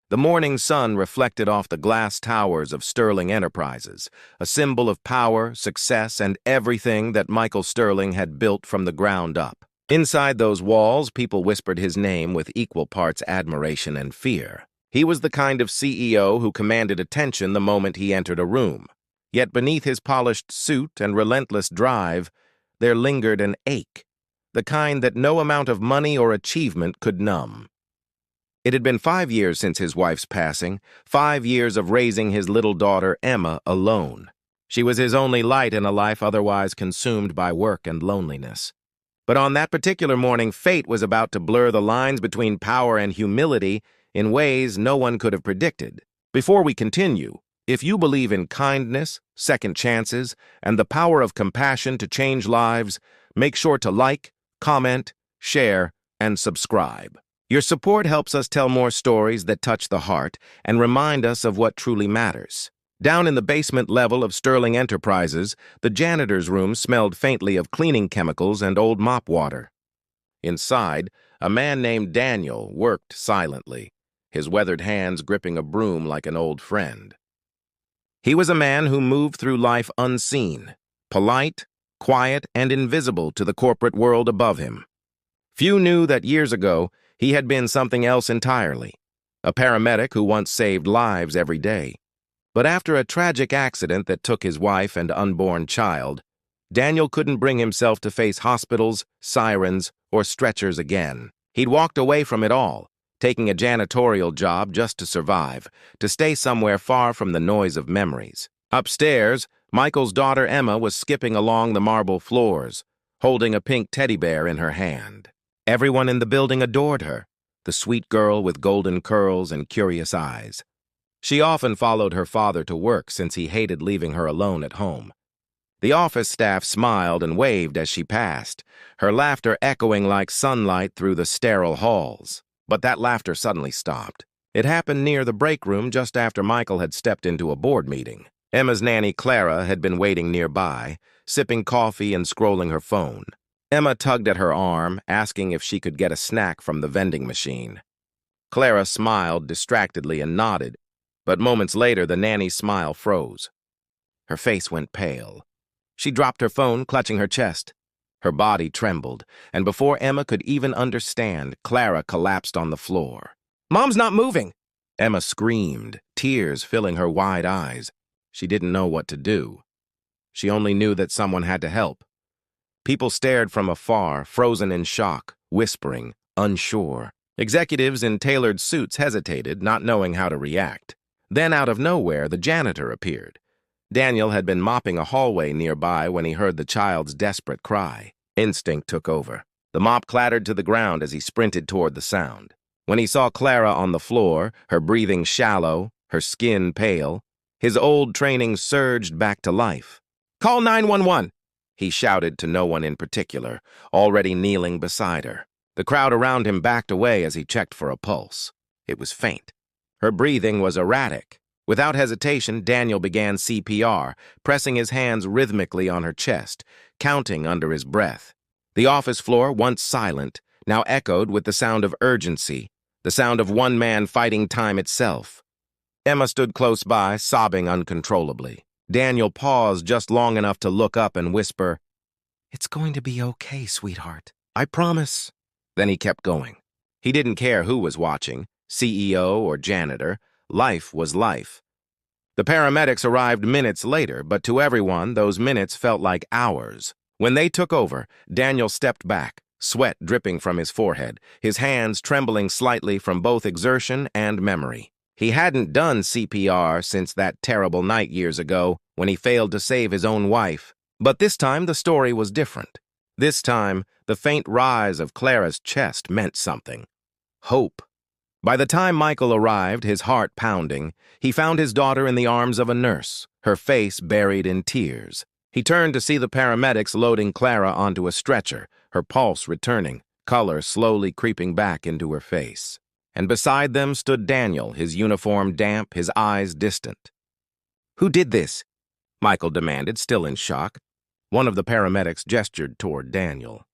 The morning sun reflected off the glass towers of Sterling Enterprises, a symbol of power, success, and everything that Michael Sterling had built from the ground up. Inside those walls, people whispered his name with equal parts admiration and fear. He was the kind of CEO who commanded attention the moment he entered a room. Yet beneath his polished suit and relentless drive, there lingered an ache, the kind that no amount of money or achievement could numb. It had been 5 years since his wife's passing, 5 years of raising his little daughter, Emma, alone. She was his only light in a life otherwise consumed by work and loneliness. But on that particular morning, fate was about to blur the lines between power and humility in ways no one could have predicted. Before we continue, if you believe in kindness, second chances, and the power of compassion to change lives, make sure to like, comment, share, and subscribe. Your support helps us tell more stories that touch the heart and remind us of what truly matters. Down in the basement level of Sterling Enterprises, the janitor's room smelled faintly of cleaning chemicals and old mop water. Inside, a man named Daniel worked silently, his weathered hands gripping a broom like an old friend. He was a man who moved through life unseen, polite, quiet, and invisible to the corporate world above him. Few knew that years ago, he had been something else entirely, a paramedic who once saved lives every day. But after a tragic accident that took his wife and unborn child, Daniel couldn't bring himself to face hospitals, sirens, or stretchers again. He'd walked away from it all, taking a janitorial job just to survive, to stay somewhere far from the noise of memories. Upstairs, Michael's daughter Emma was skipping along the marble floors, holding a pink teddy bear in her hand. Everyone in the building adored her, the sweet girl with golden curls and curious eyes. She often followed her father to work since he hated leaving her alone at home. The office staff smiled and waved as she passed, her laughter echoing like sunlight through the sterile halls. But that laughter suddenly stopped. It happened near the break room just after Michael had stepped into a board meeting. Emma's nanny, Clara, had been waiting nearby, sipping coffee and scrolling her phone. Emma tugged at her arm, asking if she could get a snack from the vending machine. Clara smiled distractedly and nodded, but moments later the nanny's smile froze. Her face went pale. She dropped her phone, clutching her chest. Her body trembled, and before Emma could even understand, Clara collapsed on the floor. "Mom's not moving!" Emma screamed, tears filling her wide eyes. She didn't know what to do. She only knew that someone had to help. People stared from afar, frozen in shock, whispering, unsure. Executives in tailored suits hesitated, not knowing how to react. Then, out of nowhere, the janitor appeared. Daniel had been mopping a hallway nearby when he heard the child's desperate cry. Instinct took over. The mop clattered to the ground as he sprinted toward the sound. When he saw Clara on the floor, her breathing shallow, her skin pale, his old training surged back to life. "Call 911!" he shouted to no one in particular, already kneeling beside her. The crowd around him backed away as he checked for a pulse. It was faint. Her breathing was erratic. Without hesitation, Daniel began CPR, pressing his hands rhythmically on her chest, counting under his breath. The office floor, once silent, now echoed with the sound of urgency, the sound of one man fighting time itself. Emma stood close by, sobbing uncontrollably. Daniel paused just long enough to look up and whisper, "It's going to be okay, sweetheart. I promise." Then he kept going. He didn't care who was watching, CEO or janitor. Life was life. The paramedics arrived minutes later, but to everyone, those minutes felt like hours. When they took over, Daniel stepped back, sweat dripping from his forehead, his hands trembling slightly from both exertion and memory. He hadn't done CPR since that terrible night years ago when he failed to save his own wife. But this time the story was different. This time, the faint rise of Clara's chest meant something. Hope. By the time Michael arrived, his heart pounding, he found his daughter in the arms of a nurse, her face buried in tears. He turned to see the paramedics loading Clara onto a stretcher, her pulse returning, color slowly creeping back into her face. And beside them stood Daniel, his uniform damp, his eyes distant. "Who did this?" Michael demanded, still in shock. One of the paramedics gestured toward Daniel.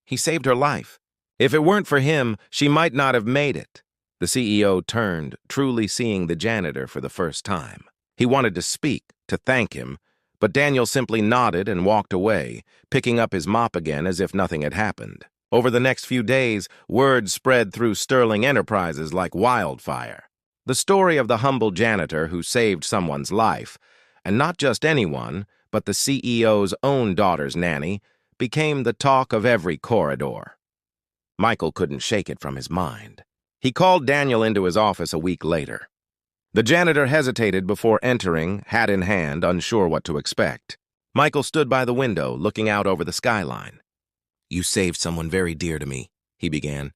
"He saved her life. If it weren't for him, she might not have made it." The CEO turned, truly seeing the janitor for the first time. He wanted to speak, to thank him, but Daniel simply nodded and walked away, picking up his mop again as if nothing had happened. Over the next few days, word spread through Sterling Enterprises like wildfire. The story of the humble janitor who saved someone's life, and not just anyone, but the CEO's own daughter's nanny, became the talk of every corridor. Michael couldn't shake it from his mind. He called Daniel into his office a week later. The janitor hesitated before entering, hat in hand, unsure what to expect. Michael stood by the window, looking out over the skyline. "You saved someone very dear to me," he began.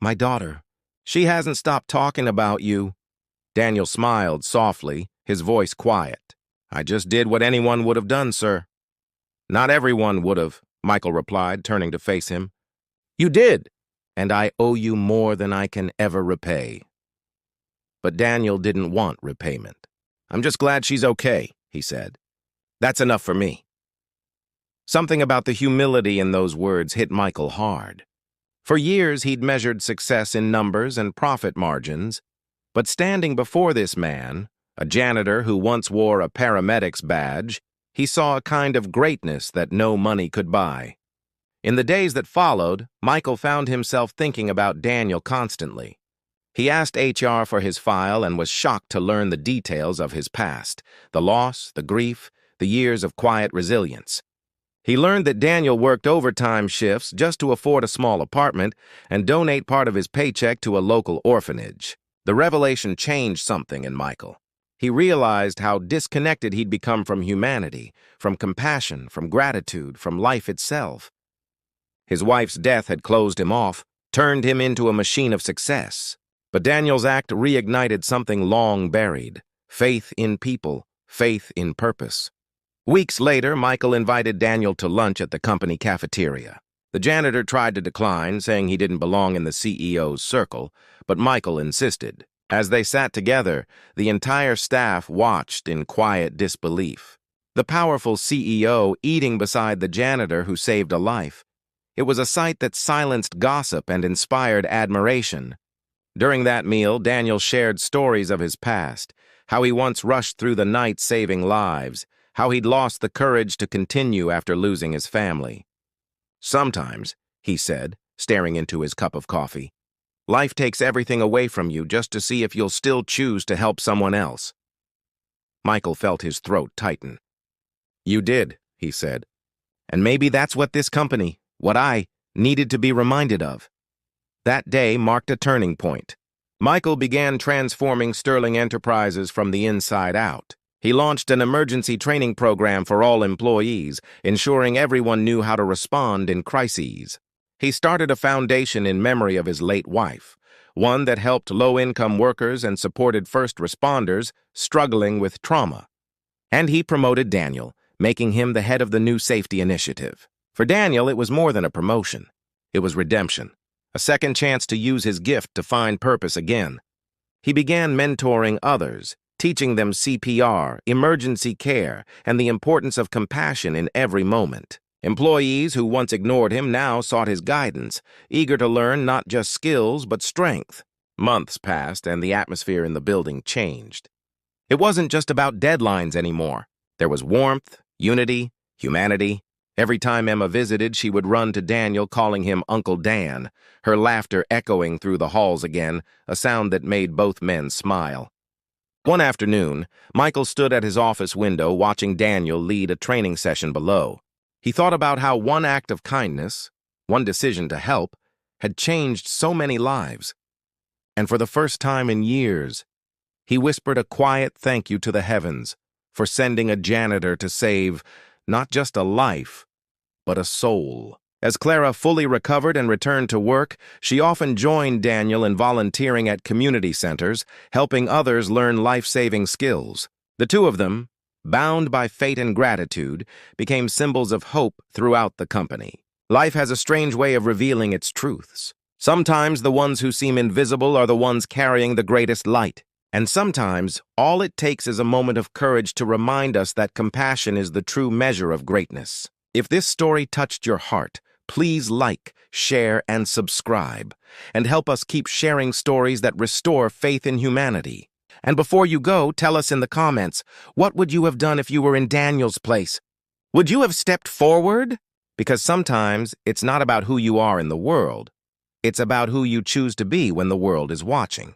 "My daughter. She hasn't stopped talking about you." Daniel smiled softly, his voice quiet. "I just did what anyone would have done, sir." "Not everyone would have," Michael replied, turning to face him. "You did, and I owe you more than I can ever repay." But Daniel didn't want repayment. "I'm just glad she's okay," he said. "That's enough for me." Something about the humility in those words hit Michael hard. For years, he'd measured success in numbers and profit margins, but standing before this man, a janitor who once wore a paramedic's badge, he saw a kind of greatness that no money could buy. In the days that followed, Michael found himself thinking about Daniel constantly. He asked HR for his file and was shocked to learn the details of his past, the loss, the grief, the years of quiet resilience. He learned that Daniel worked overtime shifts just to afford a small apartment and donate part of his paycheck to a local orphanage. The revelation changed something in Michael. He realized how disconnected he'd become from humanity, from compassion, from gratitude, from life itself. His wife's death had closed him off, turned him into a machine of success. But Daniel's act reignited something long buried: faith in people, faith in purpose. Weeks later, Michael invited Daniel to lunch at the company cafeteria. The janitor tried to decline, saying he didn't belong in the CEO's circle, but Michael insisted. As they sat together, the entire staff watched in quiet disbelief. The powerful CEO eating beside the janitor who saved a life. It was a sight that silenced gossip and inspired admiration. During that meal, Daniel shared stories of his past, how he once rushed through the night saving lives, how he'd lost the courage to continue after losing his family. "Sometimes," he said, staring into his cup of coffee, "life takes everything away from you just to see if you'll still choose to help someone else." Michael felt his throat tighten. "You did," he said. "And maybe that's what this company, what I, needed to be reminded of." That day marked a turning point. Michael began transforming Sterling Enterprises from the inside out. He launched an emergency training program for all employees, ensuring everyone knew how to respond in crises. He started a foundation in memory of his late wife, one that helped low-income workers and supported first responders struggling with trauma. And he promoted Daniel, making him the head of the new safety initiative. For Daniel, it was more than a promotion. It was redemption, a second chance to use his gift to find purpose again. He began mentoring others, teaching them CPR, emergency care, and the importance of compassion in every moment. Employees who once ignored him now sought his guidance, eager to learn not just skills but strength. Months passed, and the atmosphere in the building changed. It wasn't just about deadlines anymore. There was warmth, unity, humanity. Every time Emma visited, she would run to Daniel, calling him Uncle Dan, her laughter echoing through the halls again, a sound that made both men smile. One afternoon, Michael stood at his office window watching Daniel lead a training session below. He thought about how one act of kindness, one decision to help, had changed so many lives. And for the first time in years, he whispered a quiet thank you to the heavens for sending a janitor to save not just a life, but a soul. As Clara fully recovered and returned to work, she often joined Daniel in volunteering at community centers, helping others learn life-saving skills. The two of them, bound by fate and gratitude, became symbols of hope throughout the company. Life has a strange way of revealing its truths. Sometimes the ones who seem invisible are the ones carrying the greatest light. And sometimes all it takes is a moment of courage to remind us that compassion is the true measure of greatness. If this story touched your heart, please like, share, and subscribe, and help us keep sharing stories that restore faith in humanity. And before you go, tell us in the comments, what would you have done if you were in Daniel's place? Would you have stepped forward? Because sometimes it's not about who you are in the world. It's about who you choose to be when the world is watching.